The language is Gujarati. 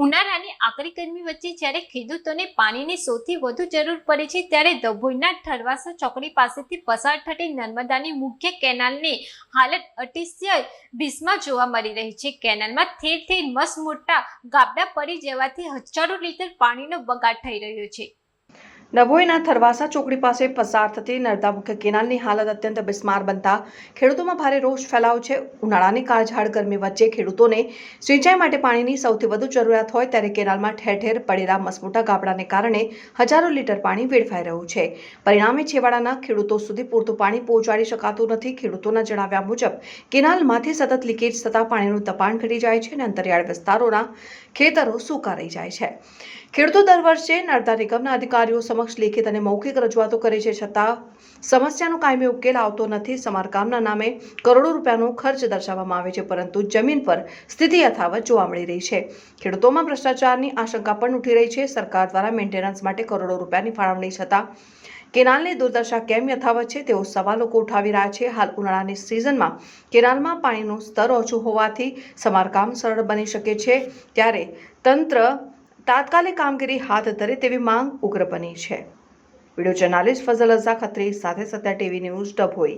ઉનાળાની આકરી ગરમી વચ્ચે જ્યારે ખેડૂતોને પાણીની સૌથી વધુ જરૂર પડે છે ત્યારે ડભોઈના ઠરવાસા ચોકડી પાસેથી પસાર થતી નર્મદાની મુખ્ય કેનાલની હાલત અતિશય ભીષમાં જોવા મળી રહી છે। કેનાલમાં ઠેર ઠેર મસ્ત મોટા ગાબડા પડી જવાથી હજારો લીટર પાણીનો બગાડ થઈ રહ્યો છે। ડભોઈના થરવાસા ચોકડી પાસે પસાર થતી નર્મદા મુખ્ય કેનાલની હાલત અત્યંત બિસ્માર બનતા ખેડૂતોમાં ભારે રોષ ફેલાયો છે। ઉનાળાની કાળઝાળ ગરમી વચ્ચે ખેડૂતોને સિંચાઈ માટે પાણીની સૌથી વધુ જરૂરિયાત હોય ત્યારે કેનાલમાં ઠેર ઠેર પડેલા મસમોટા ગાબડાને કારણે હજારો લીટર પાણી વેડફાઈ રહ્યું છે। પરિણામે છેવાડાના ખેડૂતો સુધી પૂરતું પાણી પહોંચાડી શકાતું નથી। ખેડૂતોના જણાવ્યા મુજબ કેનાલમાંથી સતત લીકેજ થતાં પાણીનું દબાણ ઘટી જાય છે અને અંતરિયાળ વિસ્તારોના ખેતરો સૂકા રહી જાય છે। ખેડૂતો દર વર્ષે નર્મદા નિગમના અધિકારીઓ સમક્ષ લેખિત અને મૌખિક રજૂઆતો કરે છે, છતાં સમસ્યાનો કાયમી ઉકેલ આવતો નથી। સમારકામના નામે કરોડો રૂપિયાનો ખર્ચ દર્શાવવામાં આવે છે, પરંતુ જમીન પર સ્થિતિ યથાવત જોવા મળી રહી છે। ખેડૂતોમાં ભ્રષ્ટાચારની આશંકા પણ ઉઠી રહી છે। સરકાર દ્વારા મેન્ટેનન્સ માટે કરોડો રૂપિયાની ફાળવણી છતાં કેનાલની દુર્દશા કેમ યથાવત છે તેવો સવાલ લોકો ઉઠાવી રહ્યા છે। હાલ ઉનાળાની સિઝનમાં કેનાલમાં પાણીનું સ્તર ઓછું હોવાથી સમારકામ સરળ બની શકે છે, ત્યારે તંત્ર તાત્કાલિક કામગીરી હાથ ધરે તેવી માંગ ઉગ્ર બની છે। વિડીયો જર્નાલિસ્ટ ફઝલ રઝા ખત્રી સાથે સત્યા ટીવી ન્યૂઝ ડભોઈ।